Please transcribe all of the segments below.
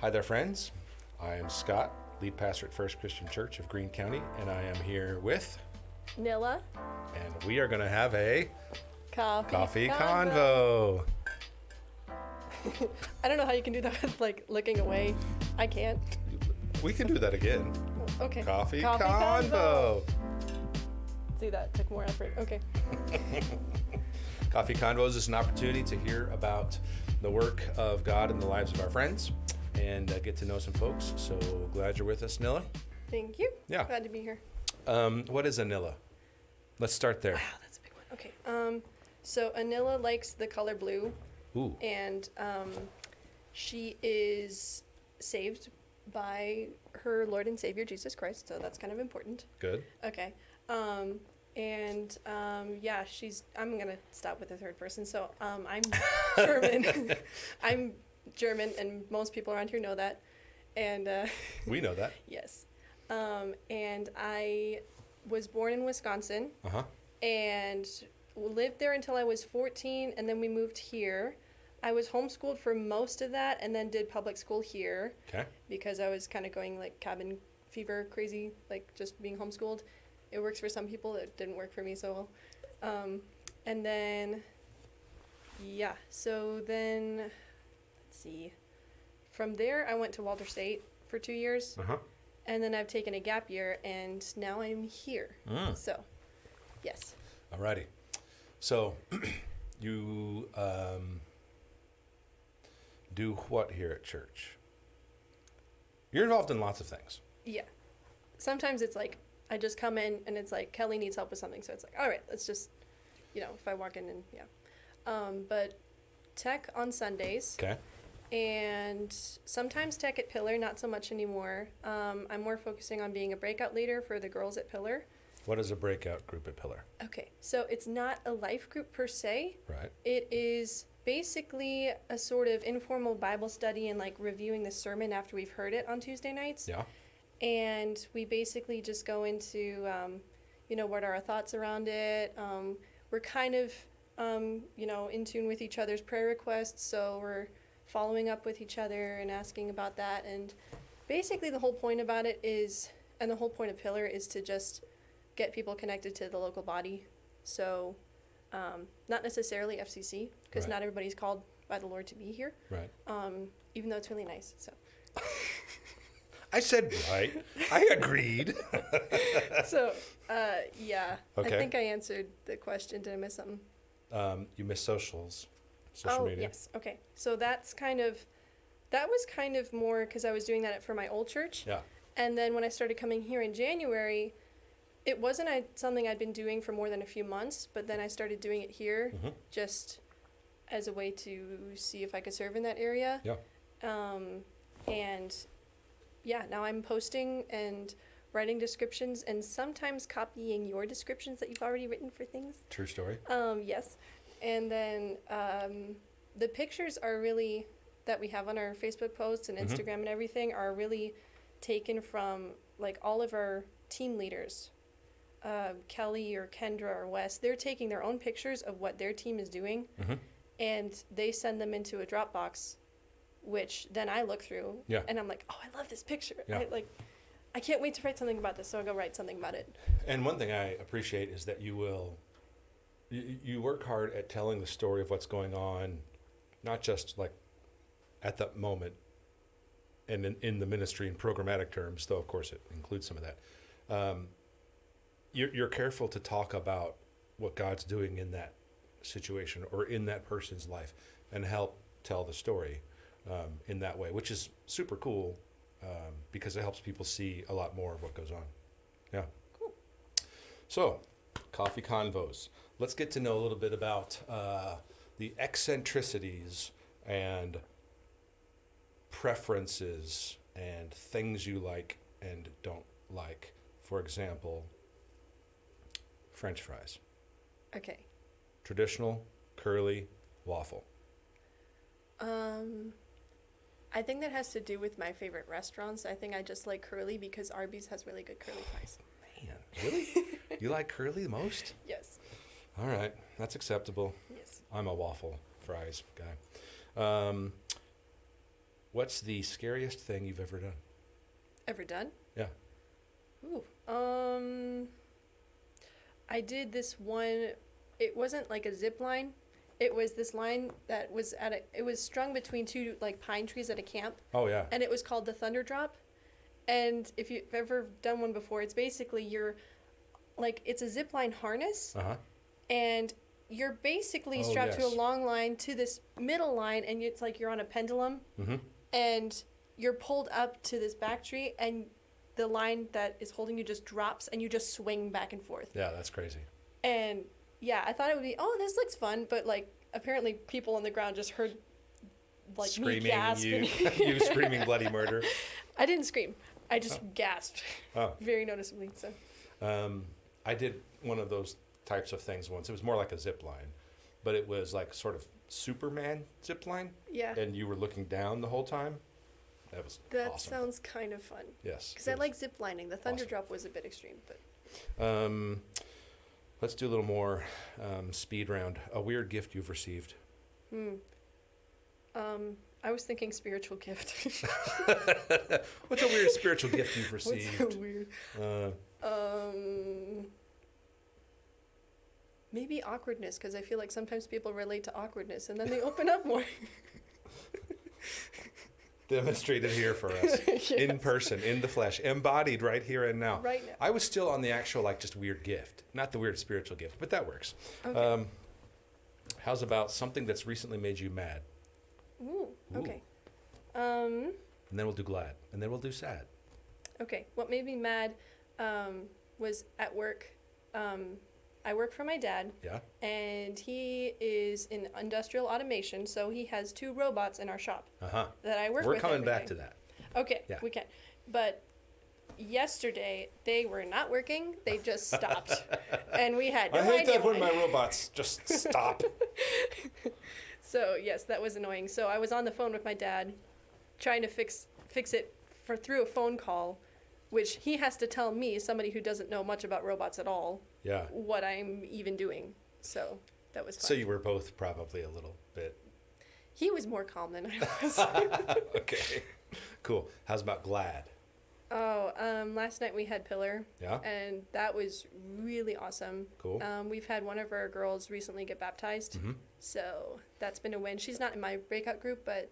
Hi there, friends. I am Scott, lead pastor at First Christian Church of Greene County, and I am here with Nilla. And we are going to have a Coffee convo. I don't know how you can do that with like looking away. I can't. We can do that again. Okay. Coffee convo. See, that took more effort. Okay. Coffee Convos is an opportunity to hear about the work of God in the lives of our friends and get to know some folks. So glad you're with us, Nilla. Thank you. Yeah. Glad to be here. What is a Nilla? Let's start there. Wow, that's a big one. Okay. So Anilla likes the color blue. Ooh. And she is saved by her Lord and Savior, Jesus Christ. So that's kind of important. Good. Okay. Yeah, I'm going to stop with the third person. So I'm German. I'm German, and most people around here know that. And We know that. yes. And I was born in Wisconsin. Uh-huh. And lived there until I was 14, and then we moved here. I was homeschooled for most of that, and then did public school here. Okay. Because I was kind of going like cabin fever crazy, like just being homeschooled. It works for some people. It didn't work for me so well. And then, yeah. So then, let's see. From there, I went to Walter State for 2 years. Uh-huh. And then I've taken a gap year, and now I'm here. So, yes. Alrighty. So, you do what here at church? You're involved in lots of things. Yeah. Sometimes it's like, I just come in and it's like, Kelly needs help with something. So it's like, all right, let's just, if I walk in and, yeah. But tech on Sundays. Okay. And sometimes tech at Pillar, not so much anymore. I'm more focusing on being a breakout leader for the girls at Pillar. What is a breakout group at Pillar? Okay, so it's not a life group per se. Right. It is basically a sort of informal Bible study and like reviewing the sermon after we've heard it on Tuesday nights. Yeah. And we basically just go into, what are our thoughts around it. We're kind of, in tune with each other's prayer requests. So we're following up with each other and asking about that. And basically the whole point about it is, and the whole point of Pillar is to just get people connected to the local body. So not necessarily FCC, because Right. not everybody's called by the Lord to be here. Right. Even though it's really nice. So. I said right. I agreed. So, yeah. Okay. I think I answered the question. Did I miss something? You miss social media. Yes. Okay. So that was kind of more because I was doing that for my old church. Yeah. And then when I started coming here in January, it wasn't something I'd been doing for more than a few months, but then I started doing it here just as a way to see if I could serve in that area. Yeah. And yeah, now I'm posting and writing descriptions and sometimes copying your descriptions that you've already written for things. True story. Yes. And then the pictures are really, that we have on our Facebook posts and Instagram and everything, are really taken from like all of our team leaders. Kelly or Kendra or Wes, they're taking their own pictures of what their team is doing and they send them into a Dropbox, which then I look through and I'm like, oh, I love this picture. Yeah. I can't wait to write something about this, so I'll go write something about it. And one thing I appreciate is that you work hard at telling the story of what's going on, not just like at that moment and in the ministry in programmatic terms, though of course it includes some of that. You're careful to talk about what God's doing in that situation or in that person's life and help tell the story in that way, which is super cool because it helps people see a lot more of what goes on. Yeah. Cool. So, Coffee Convos. Let's get to know a little bit about the eccentricities and preferences and things you like and don't like. For example, French fries. Okay. Traditional, curly, waffle. I think that has to do with my favorite restaurants. I think I just like curly because Arby's has really good curly fries. Man, really? You like curly the most? Yes. All right, that's acceptable. Yes. I'm a waffle fries guy. What's the scariest thing you've ever done? Ever done? Yeah. Ooh. I did this one. It wasn't like a zip line. It was this line that was it was strung between two like pine trees at a camp, Oh, yeah. and it was called the Thunder Drop. And if you've ever done one before, it's basically it's a zip line harness, Uh-huh. and you're basically Oh, strapped to yes. a long line to this middle line, and it's like you're on a pendulum, Mm-hmm. and you're pulled up to this back tree, and the line that is holding you just drops, and you just swing back and forth. Yeah, that's crazy. And yeah, I thought it would be, oh, this looks fun, but like apparently people on the ground just heard like Screaming, me gasp. you screaming bloody murder. I didn't scream. I just gasped Oh. very noticeably. So I did one of those types of things once. It was more like a zip line, but it was like sort of Superman zip line, yeah, and you were looking down the whole time. That was that awesome. sounds kind of fun. Yes. Because I like zip lining. The Thunder awesome. Drop was a bit extreme, but Let's do a little more speed round. A weird gift you've received. I was thinking spiritual gift. What's a weird spiritual gift you've What's received? so weird? Uh, Maybe awkwardness, because I feel like sometimes people relate to awkwardness and then they open up more. demonstrated here for us. Yes. In person, in the flesh, embodied right here and now. Right now. I was still on the actual, like, just weird gift. Not the weird spiritual gift, but that works. Okay. How's about something that's recently made you mad? Ooh, Ooh. okay. And then we'll do glad. And then we'll do sad. Okay, what made me mad was at work. I work for my dad, Yeah? and he is in industrial automation, so he has 2 robots in our shop Uh-huh. that I work We're with. coming every back day. to that. Okay, Yeah. we can. But yesterday, they were not working. They just stopped. And we had no idea why. robots just stop. So, yes, that was annoying. So I was on the phone with my dad trying to fix it through a phone call, which he has to tell me, somebody who doesn't know much about robots at all, Yeah. what I'm even doing. So that was fun. So you were both probably a little bit. He was more calm than I was. Okay. Cool. How's about glad? Last night we had Pillar, Yeah? and that was really awesome. Cool. We've had one of our girls recently get baptized, Mm-hmm. so that's been a win. She's not in my breakout group, but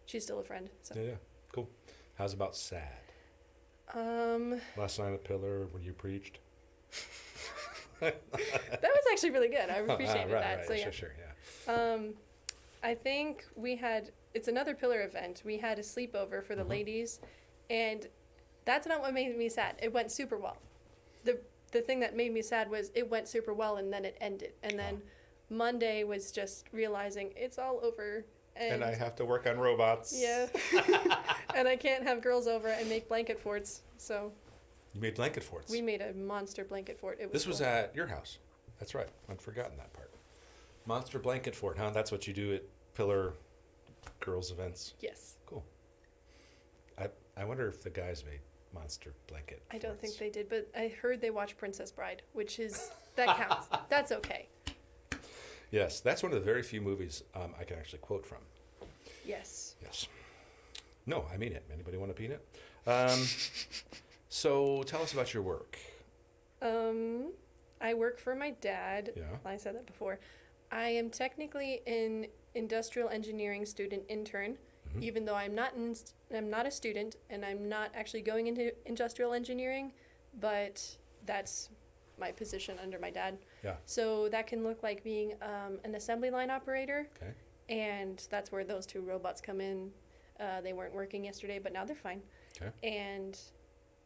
she's still a friend. So. Yeah. Cool. How's about sad? Um, Last night at Pillar when you preached? that was actually really good. I appreciated that. Right. So yeah. Sure, yeah. I think it's another Pillar event. We had a sleepover for the ladies, and that's not what made me sad. It went super well. The thing that made me sad was it went super well, and then it ended. And then Monday was just realizing it's all over. And I have to work on robots. Yeah. And I can't have girls over and make blanket forts. So You made blanket forts. we made a monster blanket fort. It was This was cool. at your house. That's right. I'd forgotten that part. Monster blanket fort, huh? That's what you do at Pillar girls events. Yes. Cool. I wonder if the guys made monster blanket I don't think forts. they did, but I heard they watched Princess Bride, that counts. That's okay. Yes, that's one of the very few movies I can actually quote from. Yes. Yes. No, I mean it. Anybody want a peanut? So tell us about your work. I work for my dad. Yeah. I said that before. I am technically an industrial engineering student intern, even though I'm not a student, and I'm not actually going into industrial engineering, but that's my position under my dad. Yeah. So that can look like being an assembly line operator, Okay. and that's where those 2 robots come in. They weren't working yesterday, but now they're fine. Okay. And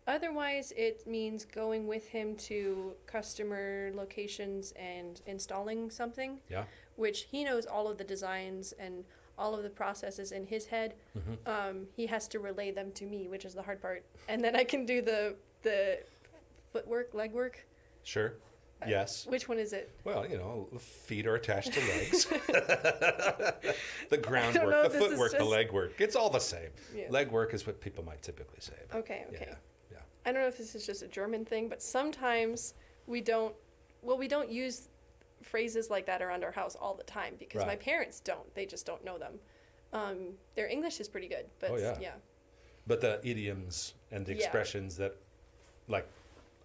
otherwise, it means going with him to customer locations and installing something, Yeah. which he knows all of the designs and all of the processes in his head. He has to relay them to me, which is the hard part. And then I can do the footwork, leg work. Sure. Yes. Which one is it? Well, feet are attached to legs. The groundwork, know the if this is footwork, the just- leg work. It's all the same. Yeah. Leg work is what people might typically say. but Okay. Yeah. I don't know if this is just a German thing, but sometimes we don't use phrases like that around our house all the time because my Right. parents don't. They just don't know them. Their English is pretty good, but Oh, yeah. yeah. But the idioms and the Yeah. expressions that, like,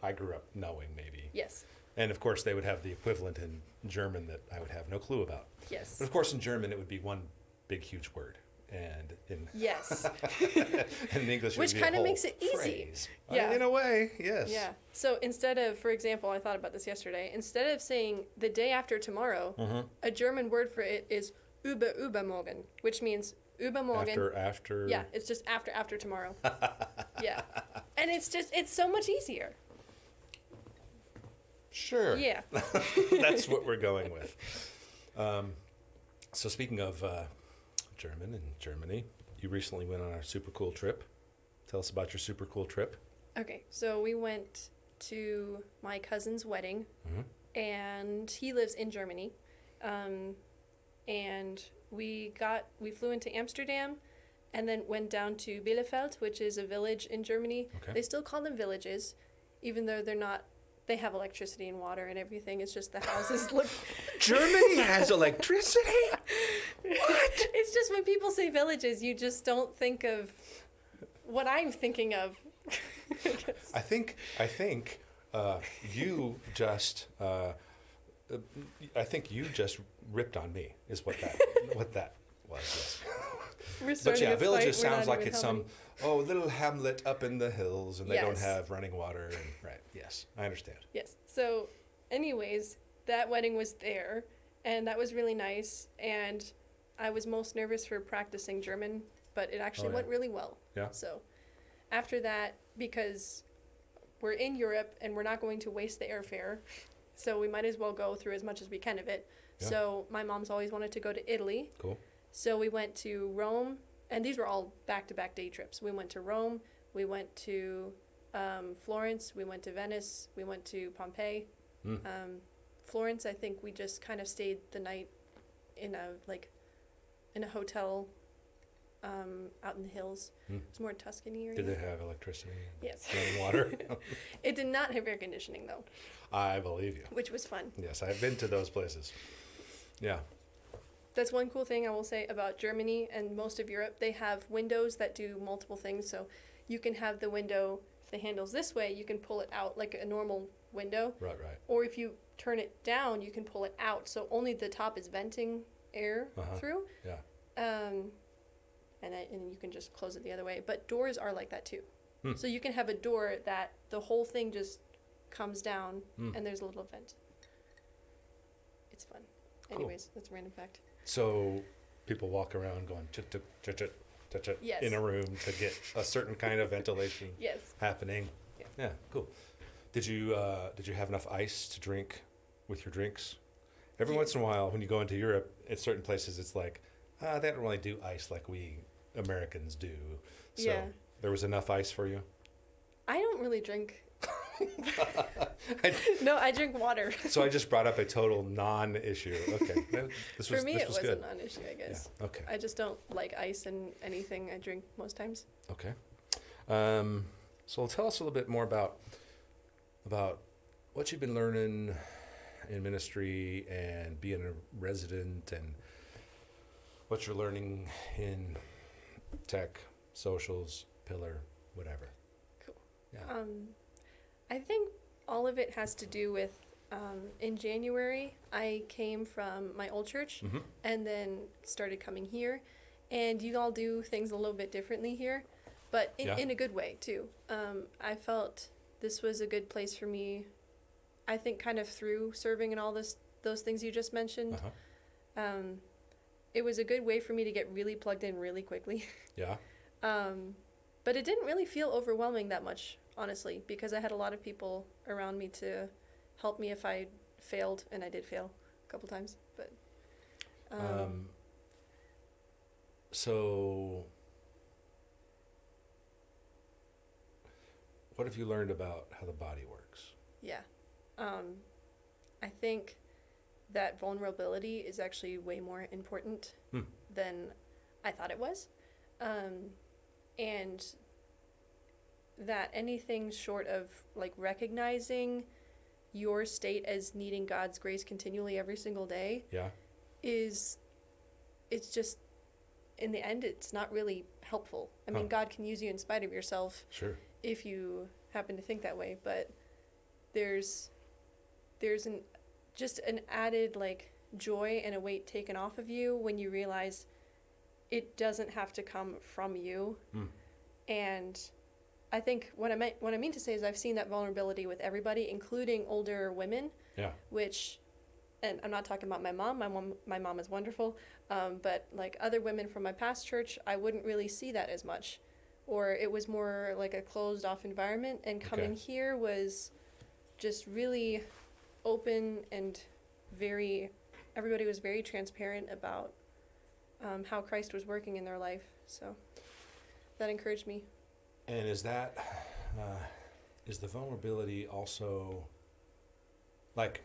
I grew up knowing, maybe. Yes. And of course, they would have the equivalent in German that I would have no clue about. Yes. But of course, in German, it would be one big, huge word. And in, Yes. and in English, Which it would be a kinda whole makes it easy. phrase. Yeah. In a way, yes. Yeah. So instead of, for example, I thought about this yesterday. Instead of saying the day after tomorrow, Mm-hmm. a German word for it is übermorgen, which means übermorgen. After. Yeah, it's just after tomorrow. Yeah. And it's so much easier. Sure. Yeah. That's what we're going with. So speaking of German and Germany, you recently went on a super cool trip. Tell us about your super cool trip. Okay, so we went to my cousin's wedding, Mhm. and he lives in Germany. And we flew into Amsterdam and then went down to Bielefeld, which is a village in Germany. Okay. They still call them villages, even though they're not. They have electricity and water and everything. It's just the houses look. Germany has electricity? What? It's just when people say villages, you just don't think of what I'm thinking of. I think you just ripped on me is what that was. Yes. We're But starting yeah, a villages fight. We're sounds not like even it's helping. little hamlet up in the hills and they don't Yes. have running water and right. Yes, I understand. Yes. So, anyways, that wedding was there, and that was really nice. And I was most nervous for practicing German, but it actually Oh, yeah. went really well. Yeah. So, after that, because we're in Europe and we're not going to waste the airfare, so we might as well go through as much as we can of it. Yeah. So, my mom's always wanted to go to Italy. Cool. So, we went to Rome, and these were all back-to-back day trips. We went to Rome, we went to Florence, we went to Venice, we went to Pompeii. Mm. Florence, I think we just kind of stayed the night in a hotel out in the hills. Mm. It's more Tuscany area. Did they have electricity and Yes. running water? It did not have air conditioning though, I believe you. which was fun. Yes, I've been to those places. Yeah. That's one cool thing I will say about Germany and most of Europe. They have windows that do multiple things. So you can have the window, if the handle's this way, you can pull it out like a normal window. Right. Or if you turn it down, you can pull it out. So only the top is venting air Uh-huh. through. Yeah. And you can just close it the other way. But doors are like that too. Hmm. So you can have a door that the whole thing just comes down Hmm. and there's a little vent. It's fun. Cool. Anyways, that's a random fact. So people walk around going chut chut chut chut chut chut Yes. in a room to get a certain kind of ventilation Yes. happening. Yeah. Yeah, cool. Did you have enough ice to drink with your drinks? Every Yeah. once in a while, when you go into Europe, at certain places, it's like they don't really do ice like we Americans do. So Yeah. there was enough ice for you. I don't really drink. I- No, I drink water. So I just brought up a total non-issue. Okay, For me, this it was was good. a non-issue, I guess. Yeah. Okay. I just don't like ice in anything I drink most times. Okay. So tell us a little bit more about what you've been learning in ministry and being a resident and what you're learning in tech, socials, pillar, whatever. Cool. Yeah. I think all of it has to do with in January, I came from my old church Mm-hmm. and then started coming here. And you all do things a little bit differently here, but Yeah. in a good way, too. I felt this was a good place for me, I think, kind of through serving and all those things you just mentioned. Uh-huh. It was a good way for me to get really plugged in really quickly. Yeah. But it didn't really feel overwhelming that much, honestly, because I had a lot of people around me to help me if I failed, and I did fail a couple times. But So what have you learned about how the body works? yeah, I think that vulnerability is actually way more important Hmm. than I thought it was, and that anything short of like recognizing your state as needing God's grace continually every single day Yeah. it's just in the end, it's not really helpful. I mean, Huh. God can use you in spite of yourself Sure. if you happen to think that way, but there's an just an added like joy and a weight taken off of you when you realize it doesn't have to come from you. Mm. And I think what I mean to say is I've seen that vulnerability with everybody, including older women, Yeah. which, and I'm not talking about my mom. My mom is wonderful, but like other women from my past church, I wouldn't really see that as much, or it was more like a closed off environment. And coming Okay. here was just really open and everybody was very transparent about how Christ was working in their life. So that encouraged me. And is that, is the vulnerability also, like,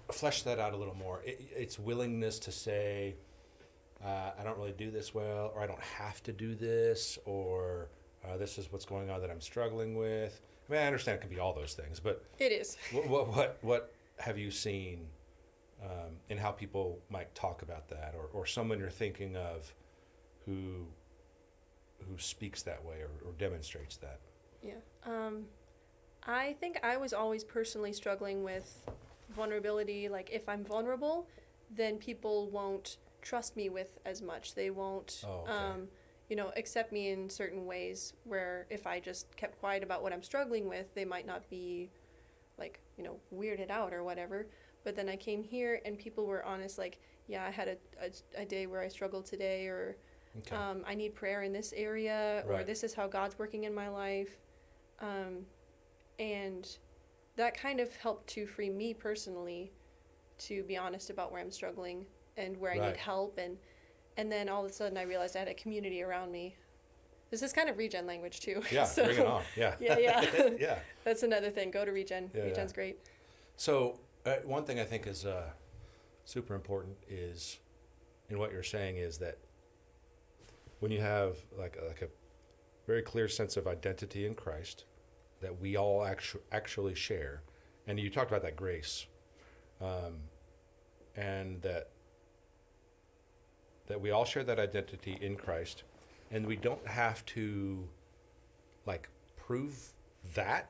flesh that out a little more? It's willingness to say, I don't really do this well, or I don't have to do this, or this is what's going on that I'm struggling with. I mean, I understand it can be all those things, but It is. what have you seen in how people might talk about that, or someone you're thinking of who speaks that way or demonstrates that? Yeah. I think I was always personally struggling with vulnerability. Like, if I'm vulnerable, then people won't trust me with as much. They won't, Oh, okay. accept me in certain ways, where if I just kept quiet about what I'm struggling with, they might not be, like, weirded out or whatever. But then I came here and people were honest, like, yeah, I had a day where I struggled today, or Okay. I need prayer in this area, or Right. this is how God's working in my life. And that kind of helped to free me personally to be honest about where I'm struggling and where I Right. need help. And then all of a sudden I realized I had a community around me. This is kind of regen language too. Yeah, So, bring it on. Yeah. Yeah. Yeah. That's another thing. Go to Regen. Yeah, Regen's yeah. great. So one thing I think is super important is, in what you're saying, is that when you have like a very clear sense of identity in Christ that we all actually share, and you talked about that grace, and that we all share that identity in Christ, and we don't have to like prove that,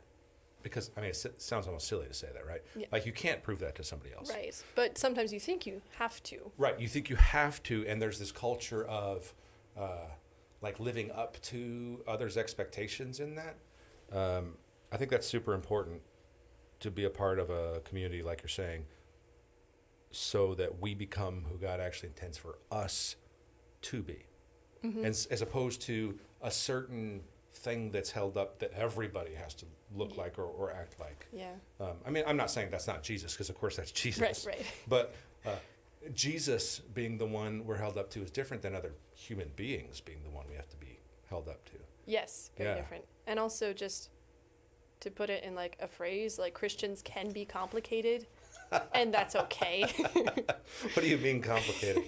because I mean it sounds almost silly to say that, right? Yeah. Like you can't prove that to somebody else. Right. But sometimes you think you have to. Right, you think you have to, and there's this culture of like living up to others' expectations in that. I think that's super important to be a part of a community, like you're saying, so that we become who God actually intends for us to be. Mm-hmm. And as opposed to a certain thing that's held up that everybody has to look Yeah. like or act like. Yeah. I mean, I'm not saying that's not Jesus, because of course that's Jesus. Right. But Jesus being the one we're held up to is different than other human beings being the one we have to be held up to. Yes. Very Yeah. different. And also, just to put it in like a phrase, like, Christians can be complicated, and that's okay. What do you mean complicated?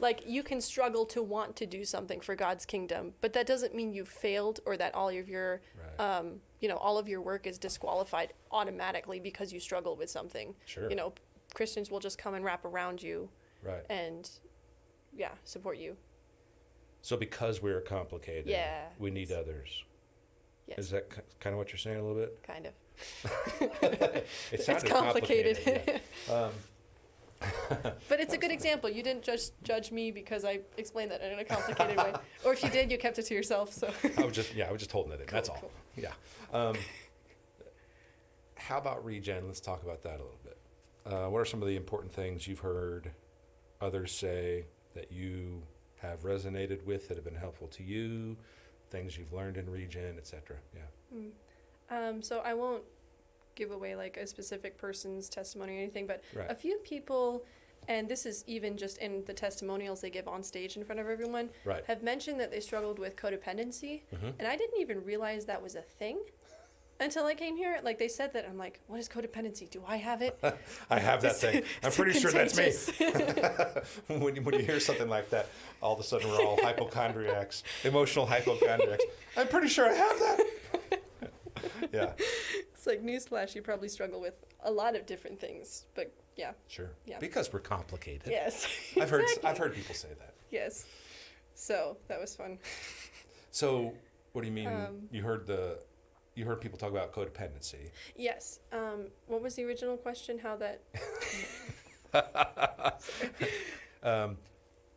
Like, you can struggle to want to do something for God's kingdom, but that doesn't mean you failed, or that all of your Right. all of your work is disqualified automatically because you struggle with something. Sure. Christians will just come and wrap around you Right. and support you. So because we're complicated, Yeah. we need others. Yes. Is that kind of what you're saying a little bit? Kind of. It It's sounded complicated. yeah. But it's a good example. You didn't just judge me because I explained that in a complicated way. Or if you did, you kept it to yourself. So I was just holding it in. That's all. Cool. Yeah. How about Regen? Let's talk about that a little bit. What are some of the important things you've heard others say that you have resonated with, that have been helpful to you, things you've learned in Regen, etc.? Yeah. So I won't give away like a specific person's testimony or anything, but Right. a few people, and this is even just in the testimonials they give on stage in front of everyone, Right. have mentioned that they struggled with codependency. Mm-hmm. And I didn't even realize that was a thing until I came here. Like, they said that. I'm like, what is codependency? Do I have it? I have that thing. I'm pretty sure that's me. contagious. when you hear something like that, all of a sudden we're all hypochondriacs, emotional hypochondriacs. I'm pretty sure I have that. Yeah, It's like, newsflash, you probably struggle with a lot of different things. But yeah, sure. Yeah. Because we're complicated. yes. I've heard Exactly. I've heard people say that. Yes. So that was fun. So what do you mean? Um, You heard people talk about codependency. Yes. What was the original question? How that? um,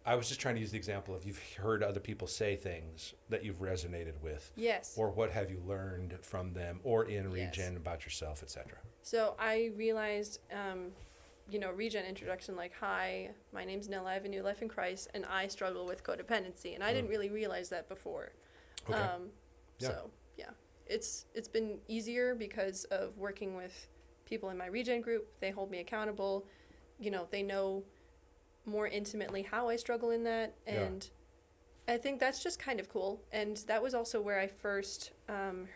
I was just trying to use the example of you've heard other people say things that you've resonated with, Yes. or what have you learned from them or in Yes. Regen about yourself, etc. So I realized, Regen introduction, like, hi, my name's Nilla, I have a new life in Christ, and I struggle with codependency, and I didn't really realize that before. Okay. Yeah. So yeah, it's been easier because of working with people in my Regen group. They hold me accountable. They know more intimately how I struggle in that, and I think that's just kind of cool. And that was also where I first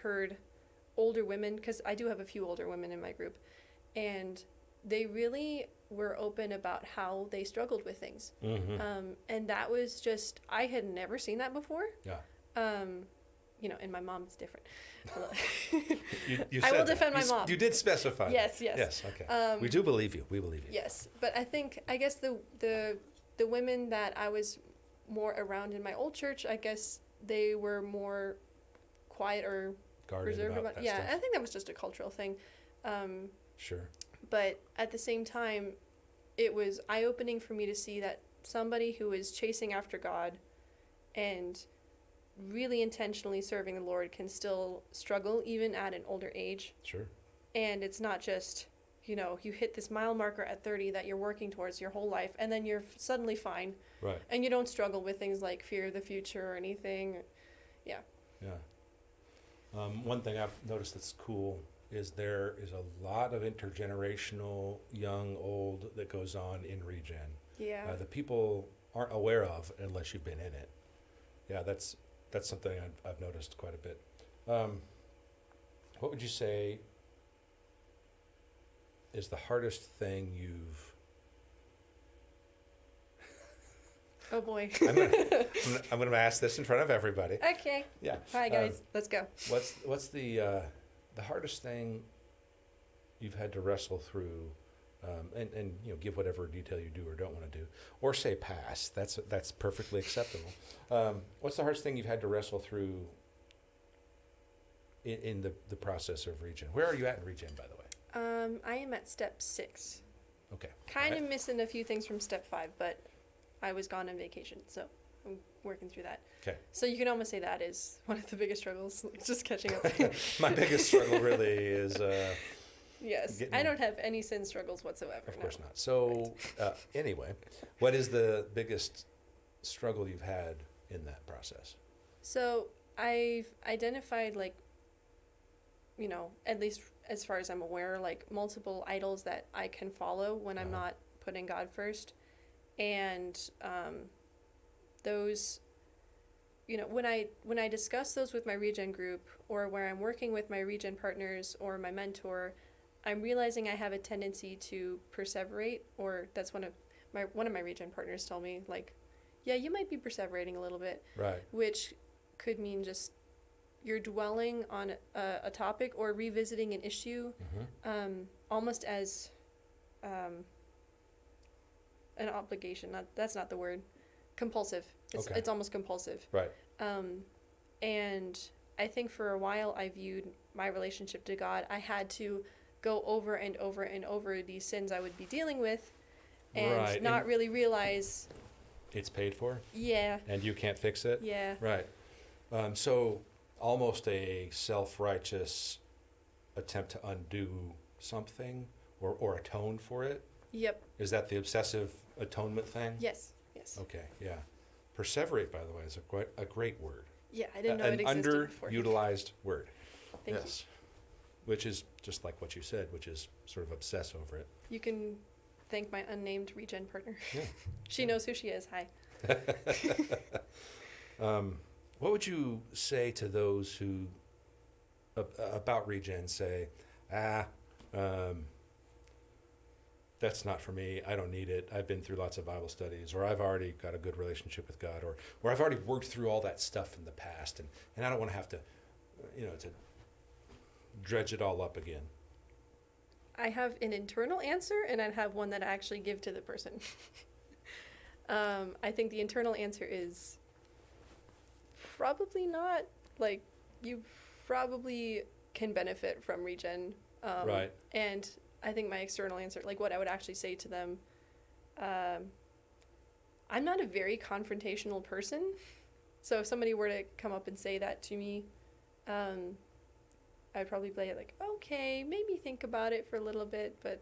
heard older women, because I do have a few older women in my group, and they really were open about how they struggled with things. Mm-hmm. And that was just, I had never seen that before. Yeah. And my mom's different. You I said will that. defend my You mom. You did specify. Yes, that. yes. Yes. Okay. We do believe you. We believe you. Yes, but I guess the women that I was more around in my old church, I guess they were more quiet or Guarded reserved about about. that Yeah, stuff. I think that was just a cultural thing. Sure. But at the same time, it was eye-opening for me to see that somebody who is chasing after God and really intentionally serving the Lord can still struggle even at an older age. Sure. And it's not just, you hit this mile marker at 30 that you're working towards your whole life, and then you're suddenly fine. Right. And you don't struggle with things like fear of the future or anything. Yeah. Yeah. One thing I've noticed that's cool is there is a lot of intergenerational, young, old, that goes on in Regen. Yeah. The people aren't aware of unless you've been in it. Yeah, that's something I've noticed quite a bit. What would you say is the hardest thing you've... Oh boy. I'm gonna ask this in front of everybody. Okay. Yeah. Hi guys. Let's go. What's the hardest thing you've had to wrestle through, and give whatever detail you do or don't want to do, or say pass. That's perfectly acceptable. What's the hardest thing you've had to wrestle through in the process of Regen? Where are you at in Regen, by the way? I am at step 6. Okay. Kind of Alright. missing a few things from step 5, but I was gone on vacation, so I'm working through that. Okay. So you can almost say that is one of the biggest struggles, like just catching up. My biggest struggle really is. Yes, Getting- I don't have any sin struggles whatsoever. Of no. course not. So anyway, what is the biggest struggle you've had in that process? So I've identified, like, at least as far as I'm aware, like multiple idols that I can follow when I'm not putting God first. And those, when I discuss those with my Regen group, or where I'm working with my Regen partners or my mentor, I'm realizing I have a tendency to perseverate, or that's one of my Regen partners told me, like, yeah, you might be perseverating a little bit. Right. Which could mean just you're dwelling on a topic or revisiting an issue, almost as an obligation. That's not the word. Compulsive. It's almost compulsive. Right. And I think for a while I viewed my relationship to God, I had to go over and over and over these sins I would be dealing with, and Right. not And really realize, it's paid for, yeah, and you can't fix it. yeah, Right. So almost a self-righteous attempt to undo something or atone for it. yep, Is that the obsessive atonement thing? yes. Okay. Yeah. Perseverate, by the way, is a great word. Yeah, I didn't know An it existed before. underutilized word. Thank you. Yes. Which is just like what you said, which is sort of obsess over it. You can thank my unnamed Regen partner. Yeah. She knows who she is. Hi. What would you say to those who about Regen say, that's not for me, I don't need it, I've been through lots of Bible studies, or I've already got a good relationship with God, or I've already worked through all that stuff in the past, and I don't want to have to, to dredge it all up again. I have an internal answer, and I have one that I actually give to the person. I think the internal answer is probably not. Like, you probably can benefit from Regen. Right. And I think my external answer, like what I would actually say to them, I'm not a very confrontational person. So if somebody were to come up and say that to me, I'd probably play it like, okay, maybe think about it for a little bit, but,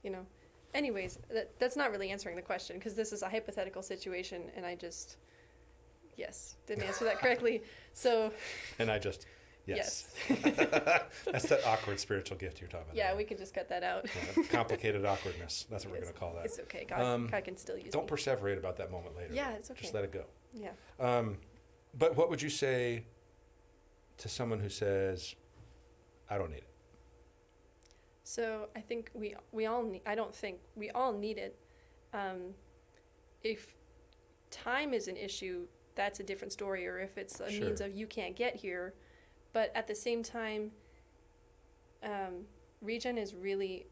you know. Anyways, that's not really answering the question, because this is a hypothetical situation, and I just, didn't answer that correctly. So. And I just, yes. That's that awkward spiritual gift you're talking about. Yeah, we can just cut that out. Yeah, complicated awkwardness. That's what we're Yes. going to call that. It's okay. God can still use Don't me. perseverate about that moment later. Yeah, it's okay. Just let it go. Yeah. But what would you say to someone who says, I don't need it? So I think we all need, I don't think we all need it. If time is an issue, that's a different story, or if it's a Sure. means of you can't get here. But at the same time, Regen is really,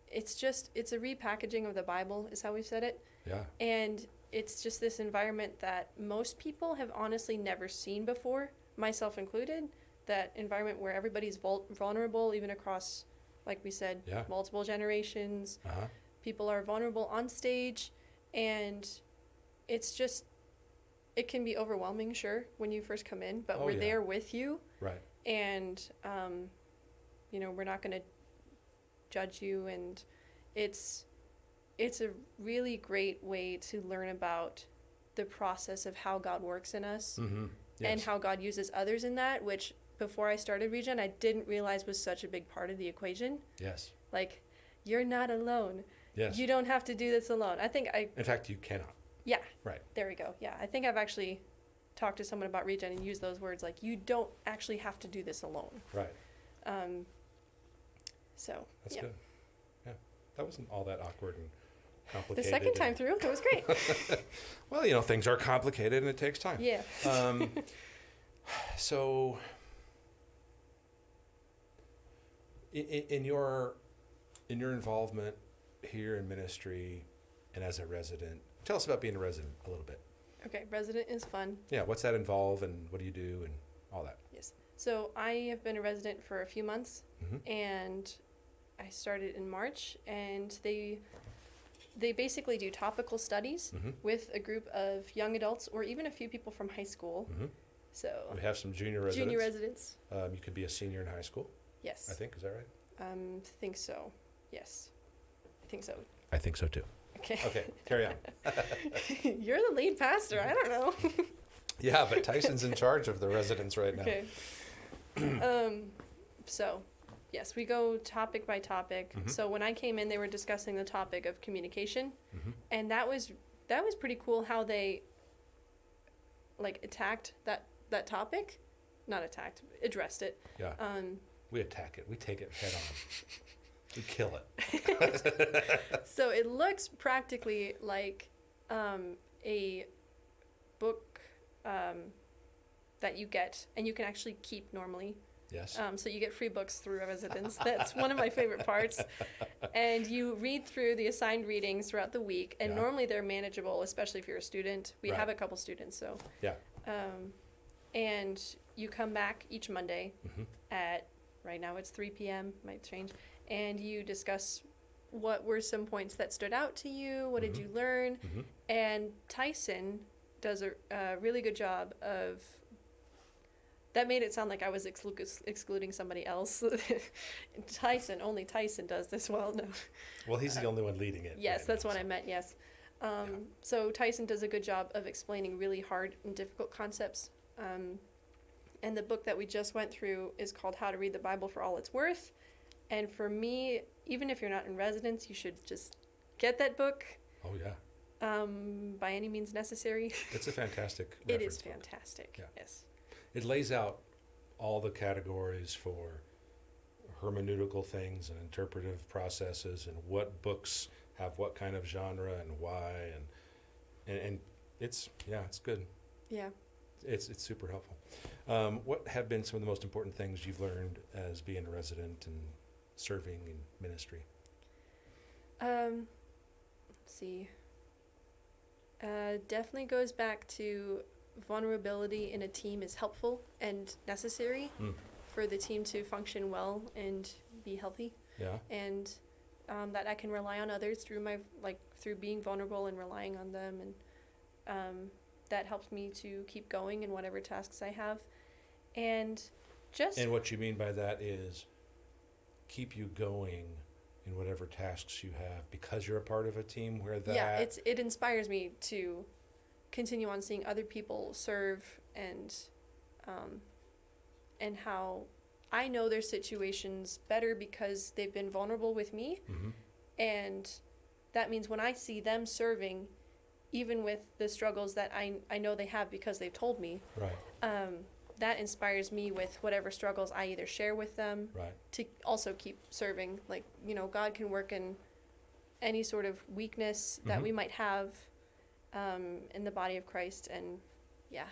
it's a repackaging of the Bible, is how we've said it. Yeah. And it's just this environment that most people have honestly never seen before, myself included. That environment where everybody's vulnerable, even across, like we said, multiple generations. Uh-huh. People are vulnerable on stage, and it's just, it can be overwhelming, sure, when you first come in, but we're there with you. Right. And, we're not going to judge you, and it's a really great way to learn about the process of how God works in us. Mm-hmm. Yes. And how God uses others in that, which before I started Regen, I didn't realize was such a big part of the equation. Yes. Like, you're not alone. Yes. You don't have to do this alone. In fact, you cannot. Yeah. Right. There we go. Yeah. I think I've actually talked to someone about Regen and used those words, like, you don't actually have to do this alone. Right. So. That's good. Yeah. That wasn't all that awkward and complicated. The second time through, that was great. Well, things are complicated and it takes time. Yeah. So, in your involvement here in ministry and as a resident, tell us about being a resident a little bit. Okay, resident is fun. Yeah, what's that involve and what do you do and all that? Yes. So I have been a resident for a few months, Mm-hmm. and I started in March, and they basically do topical studies Mm-hmm. with a group of young adults or even a few people from high school. Mm-hmm. So We have some junior residents. junior residents. You could be a senior in high school, Yes. I think. Is that right? Think so. Yes. I think so. I think so too. Okay. Okay, carry on. You're the lead pastor. I don't know. Yeah, but Tyson's in charge of the residents right now. Okay. So, yes, we go topic by topic. Mhm. So when I came in, they were discussing the topic of communication, Mm-hmm. and that was pretty cool how they attacked that topic, not attacked, addressed it. Yeah. We attack it. We take it head on. We kill it. So it looks practically like a book that you get and you can actually keep normally. Yes. So you get free books through residence. That's one of my favorite parts. And you read through the assigned readings throughout the week, and Yeah. normally they're manageable, especially if you're a student. We Right. have a couple students, so. Yeah. And you come back each Monday Mm-hmm. at, right now it's 3 p.m., might change, and you discuss what were some points that stood out to you, what did Mhm. you learn, Mm-hmm. and Tyson does a really good job of. That made it sound like I was excluding somebody else. Only Tyson does this well. No. Well, he's the only one leading it. Yes, right that's now, what so. I meant, yes. So Tyson does a good job of explaining really hard and difficult concepts. And the book that we just went through is called How to Read the Bible for All It's Worth. And for me, even if you're not in residence, you should just get that book Oh, yeah. by any means necessary. It's a fantastic It is reference book. fantastic, Yeah. yes. It lays out all the categories for hermeneutical things and interpretive processes and what books have what kind of genre and why and it's good. Yeah. It's super helpful. What have been some of the most important things you've learned as being a resident and serving in ministry? Let's see. Definitely goes back to vulnerability in a team is helpful and necessary Mm. for the team to function well and be healthy. Yeah. And that I can rely on others through being vulnerable and relying on them, and that helps me to keep going in whatever tasks I have. And And what you mean by that is keep you going in whatever tasks you have because you're a part of a team where that. Yeah, it inspires me to continue on seeing other people serve, and how I know their situations better because they've been vulnerable with me. Mm-hmm. And that means when I see them serving, even with the struggles that I know they have because they've told me, Right. that inspires me with whatever struggles I either share with them Right. to also keep serving. Like, God can work in any sort of weakness that Mhm. we might have in the body of Christ. And yeah.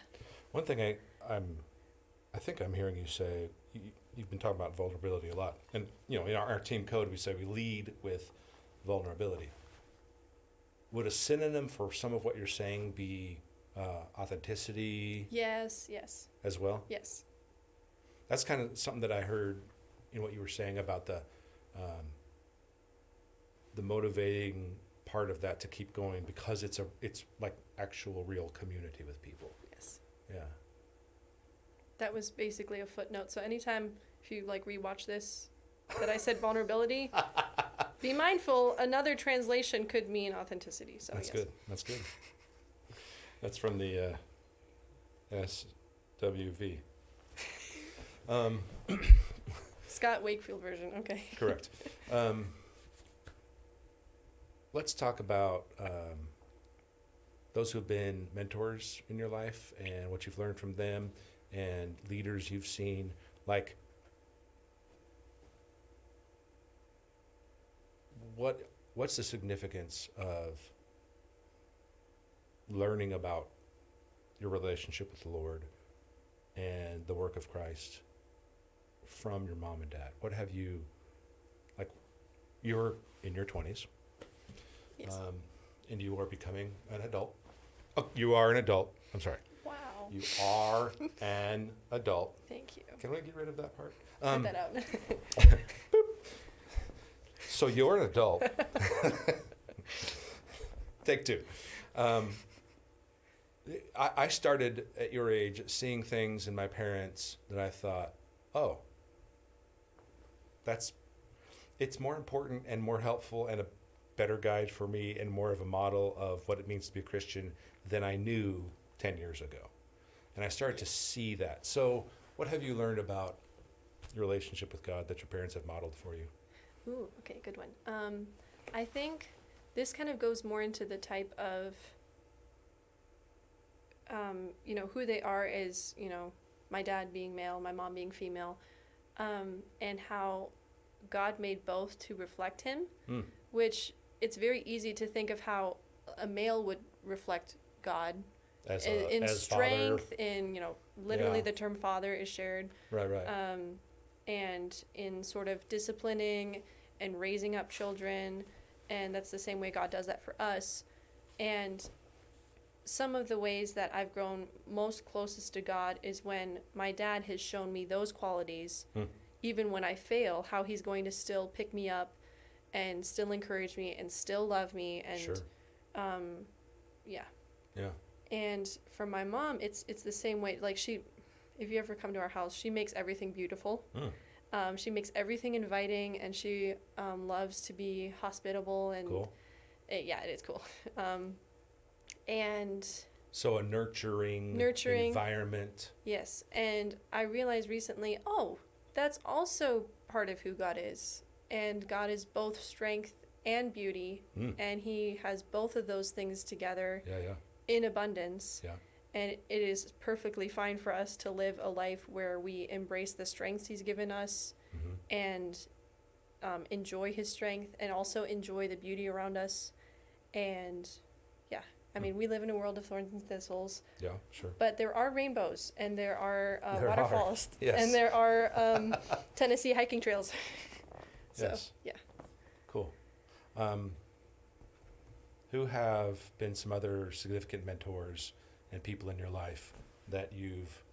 One thing I think I'm hearing you say, you've been talking about vulnerability a lot. And, in our team code, we say we lead with vulnerability. Would a synonym for some of what you're saying be authenticity Yes. as well? Yes. That's kind of something that I heard in what you were saying about the motivating part of that to keep going because it's like actual real community with people. Yes. Yeah. That was basically a footnote. So anytime if you rewatch this that I said vulnerability, be mindful another translation could mean authenticity. So That's yes. good. That's good. That's from the SWV. Scott Wakefield version. Okay. Correct. Let's talk about those who have been mentors in your life and what you've learned from them and leaders you've seen. Like, what's the significance of learning about your relationship with the Lord and the work of Christ from your mom and dad? What have you, you're in your 20s, Yes. and you are becoming an adult. Oh, you are an adult. I'm sorry. Wow. You are an adult. Thank you. Can we get rid of that part? Cut that out. So you're an adult. Take two. I started at your age seeing things in my parents that I thought, oh, it's more important and more helpful and a better guide for me and more of a model of what it means to be a Christian than I knew 10 years ago. And I started to see that. So what have you learned about your relationship with God that your parents have modeled for you? Ooh, okay, good one. I think this kind of goes more into the type of, who they are as, my dad being male, my mom being female, and how God made both to reflect him, which it's very easy to think of how a male would reflect God in as strength, father. in, literally Yeah. the term father is shared. Right. And in sort of disciplining and raising up children, and that's the same way God does that for us. And some of the ways that I've grown most closest to God is when my dad has shown me those qualities, even when I fail, how he's going to still pick me up and still encourage me and still love me. And Sure. Yeah. And for my mom, it's the same way. If you ever come to our house, she makes everything beautiful. She makes everything inviting, and she loves to be hospitable. And Cool. It is cool. And So a nurturing environment. yes, and I realized recently, that's also part of who God is. And God is both strength and beauty, and he has both of those things together in abundance. Yeah. And it is perfectly fine for us to live a life where we embrace the strengths he's given us and enjoy his strength and also enjoy the beauty around us. And we live in a world of thorns and thistles. Yeah, sure. But there are rainbows, and there are There waterfalls, are. Yes. and there are Tennessee hiking trails. So, Yes. yeah. Cool. Who have been some other significant mentors and people in your life that you've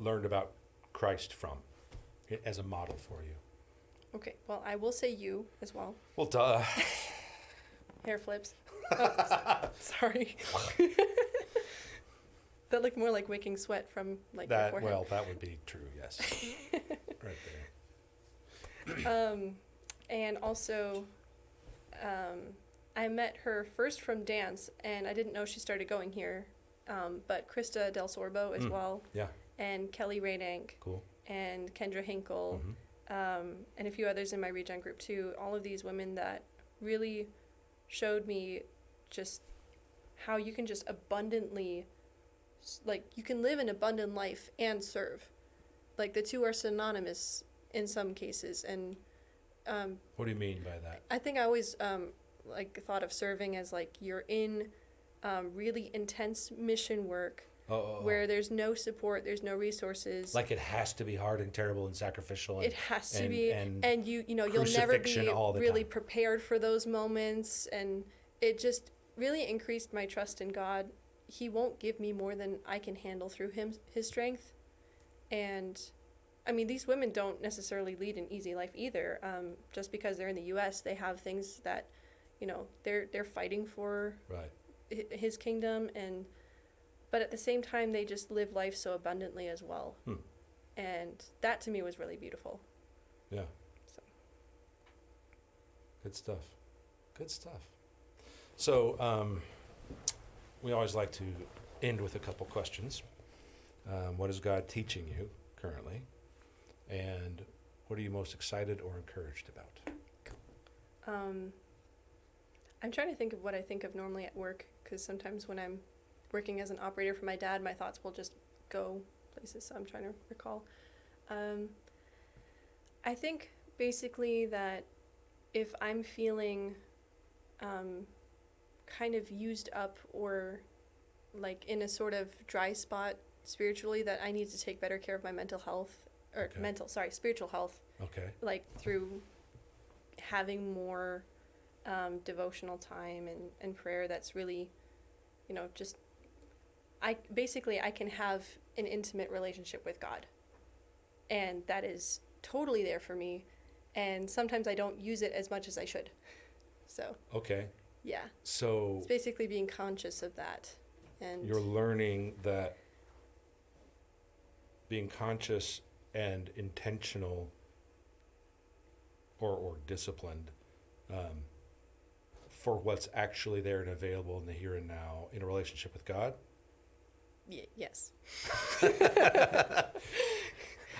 learned about Christ from as a model for you? Okay, well, I will say you as well. Well, duh. Hair flips. Oh, sorry. That looked more like wicking sweat from like your That, forehead. well, that would be true, yes. Right there. And also, I met her first from dance, and I didn't know she started going here. But Krista Del Sorbo as well, Yeah, and Kelly Radank, cool. and Kendra Hinkle, Mhm. and a few others in my regen group too. All of these women that really showed me just how you can just abundantly, like, you can live an abundant life and serve. Like, the two are synonymous in some cases. And What do you mean by that? I think I always like thought of serving as like you're in really intense mission work where there's no support, there's no resources. Like it has to be hard and terrible and sacrificial. And, it has to be, and you know you'll never be crucifixion all the really time. prepared for those moments, and it just really increased my trust in God. He won't give me more than I can handle through his strength. And I mean, these women don't necessarily lead an easy life either. Just because they're in the U.S., they have things that, you know, they're fighting for Right. his kingdom, but at the same time, they just live life so abundantly as well. And that to me was really beautiful. Yeah. So. Good stuff. Good stuff. So we always like to end with a couple questions. What is God teaching you currently? And what are you most excited or encouraged about? I'm trying to think of what I think of normally at work, because sometimes when I'm working as an operator for my dad, my thoughts will just go places, so I'm trying to recall. I think basically that if I'm feeling kind of used up or like in a sort of dry spot spiritually, that I need to take better care of my mental health, or spiritual health, Okay. like through having more devotional time and prayer. That's really, you know, just I can have an intimate relationship with God, and that is totally there for me, and sometimes I don't use it as much as I should. So Okay. yeah, So it's basically being conscious of that. And you're learning that being conscious and intentional or disciplined for what's actually there and available in the here and now in a relationship with God. Yes.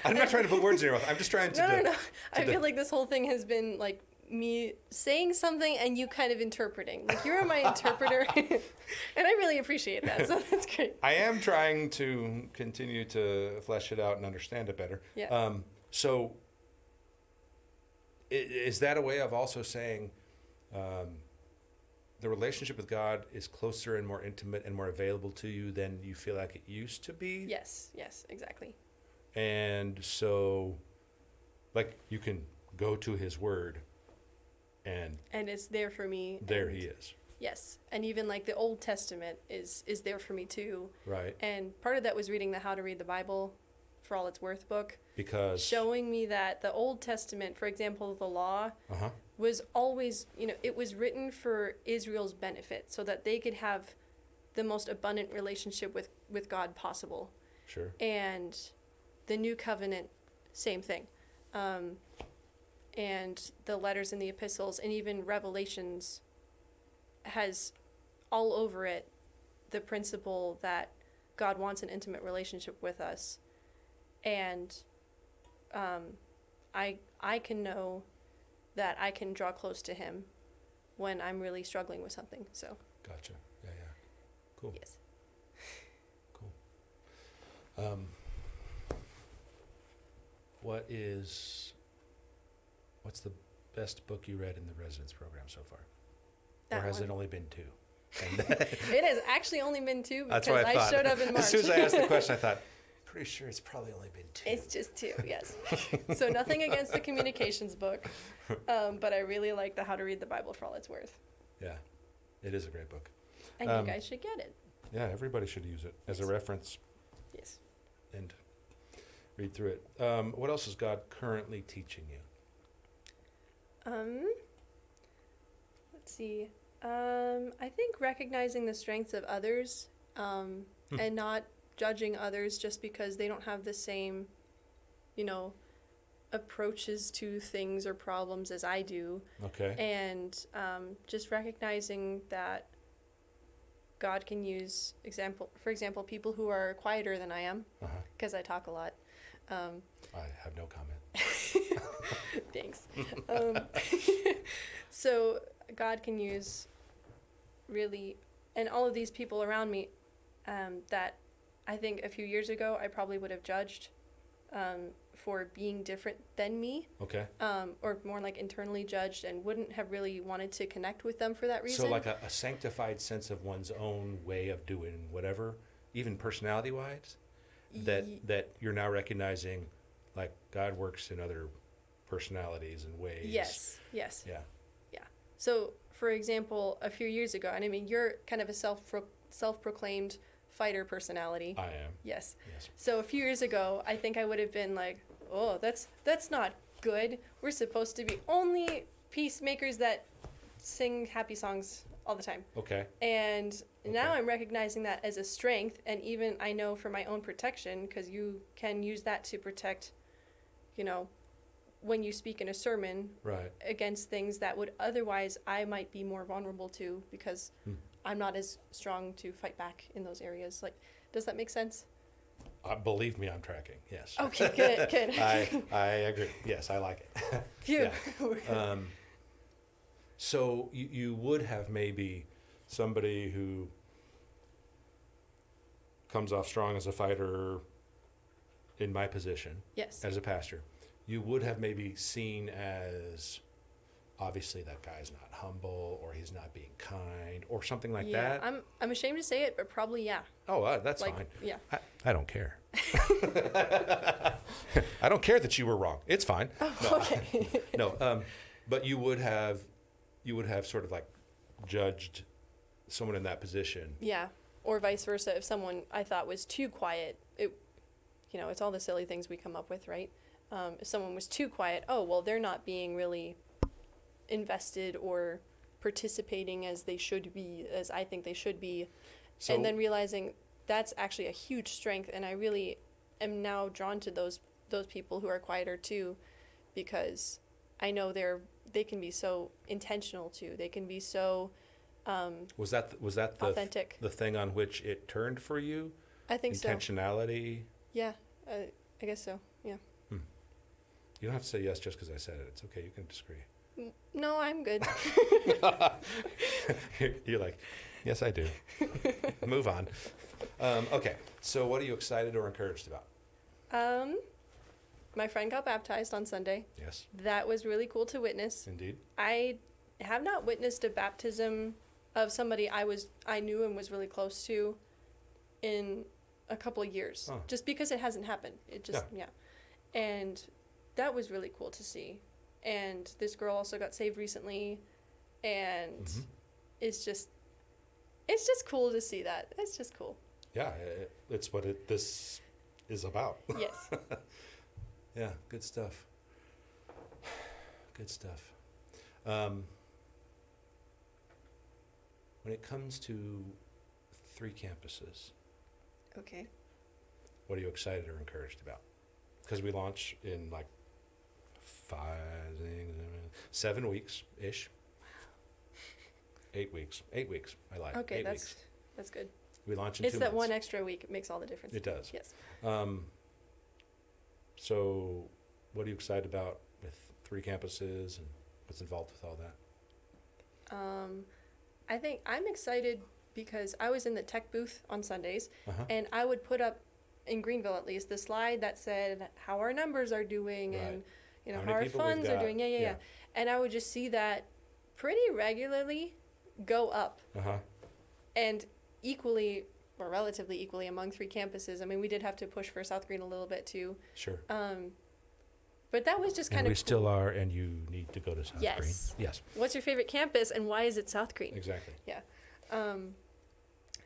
I'm not trying to put words in your mouth. I'm just trying to. No. I feel like this whole thing has been like me saying something and you kind of interpreting. Like, you're my interpreter, and I really appreciate that. So that's great. I am trying to continue to flesh it out and understand it better. Yeah. So is that a way of also saying the relationship with God is closer and more intimate and more available to you than you feel like it used to be? Yes, exactly. And so, like, you can go to his word and it's there for me. There he is. Yes. And even like the Old Testament is there for me too. Right. And part of that was reading the How to Read the Bible for All It's Worth book. Because showing me that the Old Testament, for example, the law, was always, you know, it was written for Israel's benefit so that they could have the most abundant relationship with God possible. Sure. And the New Covenant, same thing. And the letters and the epistles and even Revelations has all over it the principle that God wants an intimate relationship with us. And I can know that I can draw close to him when I'm really struggling with something. So. Gotcha. Yeah. Cool. Yes. Cool. What's the best book you read in the residence program so far? Or has it only been 2? It has actually only been 2 because That's what I thought. showed up in March. As soon as I asked the question, I thought, pretty sure it's probably only been 2. It's just 2, yes. So nothing against the communications book, but I really like the How to Read the Bible for All It's Worth. Yeah, it is a great book. And you guys should get it. Yeah, everybody should use it as a Yes. reference Yes. and read through it. What else is God currently teaching you? Let's see. I think recognizing the strengths of others, and not judging others just because they don't have the same, you know, approaches to things or problems as I do. Okay. And just recognizing that God can use for example, people who are quieter than I am, Uh-huh. because I talk a lot. I have no comment. Thanks. So God can use really, and all of these people around me, that I think a few years ago I probably would have judged for being different than me, Okay. or more like internally judged, and wouldn't have really wanted to connect with them for that reason. So like a sanctified sense of one's own way of doing whatever, even personality-wise, that you're now recognizing, like God works in other personalities and ways. Yes. Yeah. So, for example, a few years ago, and I mean, you're kind of a self-proclaimed fighter personality. I am. Yes. Yes. So a few years ago, I think I would have been like, "Oh, that's not good. We're supposed to be only peacemakers that sing happy songs all the time." Okay. And now Okay. I'm recognizing that as a strength, and even I know for my own protection, because you can use that to protect, you know, when you speak in a sermon Right. against things that would otherwise I might be more vulnerable to, because I'm not as strong to fight back in those areas. Like, does that make sense? Believe me, I'm tracking. Yes. Okay, good. I agree. Yes, I like it. Phew. Yeah. So you would have maybe somebody who comes off strong as a fighter in my position Yes. as a pastor. You would have maybe seen as, obviously that guy's not humble, or he's not being kind, or something like Yeah, that. I'm ashamed to say it, but probably yeah. Oh, that's Like, fine. yeah. I don't care. I don't care that you were wrong. It's fine. Oh, okay. No, but you would have sort of like judged someone in that position. Yeah. Or vice versa. If someone I thought was too quiet, it's all the silly things we come up with, right? If someone was too quiet, oh, well, they're not being really invested or participating as they should be, as I think they should be. So, And then realizing that's actually a huge strength, and I really am now drawn to those people who are quieter too, because I know they can be so intentional too. They can be so was that authentic. the thing on which it turned for you? I think so. Intentionality. Yeah, I guess so. Yeah. You don't have to say yes just because I said it. It's okay. You can disagree. No, I'm good. You're like, yes, I do. Move on. Okay. So, what are you excited or encouraged about? My friend got baptized on Sunday. Yes, That was really cool to witness. indeed. I have not witnessed a baptism of somebody I knew and was really close to in a couple of years. Oh. Just because it hasn't happened. It just yeah. And that was really cool to see. And this girl also got saved recently, and it's just cool to see that. It's just cool. Yeah, it's what this is about. Yes. Yeah, good stuff. Good stuff. When it comes to 3 campuses, Okay. what are you excited or encouraged about? Because we launch in like 7 weeks-ish. 8 weeks. 8 weeks. I lied. Okay, 8 weeks. that's good. We launch in It's 2 that months. one extra week. It makes all the difference. It does. Yes. So what are you excited about with 3 campuses and what's involved with all that? I think I'm excited because I was in the tech booth on Sundays, Uh-huh. and I would put up, in Greenville at least, the slide that said how our numbers are doing and How how many our people we've funds are got. doing. Yeah. And I would just see that pretty regularly go up, Uh-huh. and equally or relatively equally among 3 campuses. I mean, we did have to push for South Green a little bit too. Sure. But that was just And kind we of still are, and you need to go to South Yes. Green. Yes, What's your favorite campus and why is it South Green? exactly.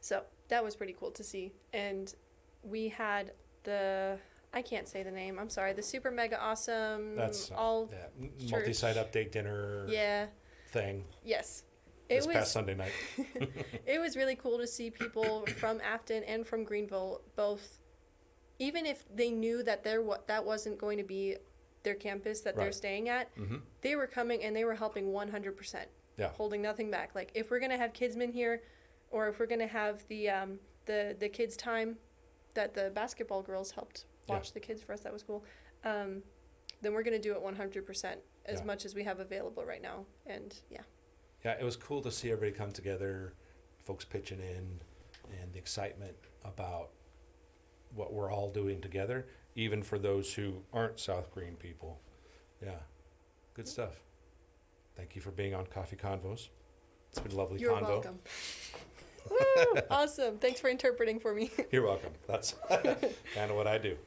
So that was pretty cool to see. And we had I can't say the name, I'm sorry, the super mega awesome That's all yeah, multi-site update dinner yeah thing yes this past Sunday night. it was really cool to see people from Afton and from Greenville both, even if they knew that that wasn't going to be their campus that they're Right. staying at, Mm-hmm. they were coming and they were helping 100%. Yeah. Holding nothing back. Like if we're gonna have Kidsmen here, or if we're gonna have the kids time that the basketball girls helped watch the kids for us, that was cool. Then we're gonna do it 100% as Yeah. much as we have available right now. And yeah. Yeah, it was cool to see everybody come together, folks pitching in, and the excitement about what we're all doing together, even for those who aren't South Green people. Yeah, good stuff. Thank you for being on Coffee Convos. It's been a lovely You're convo. welcome. Woo! Awesome. Thanks for interpreting for me. You're welcome. That's kind of what I do.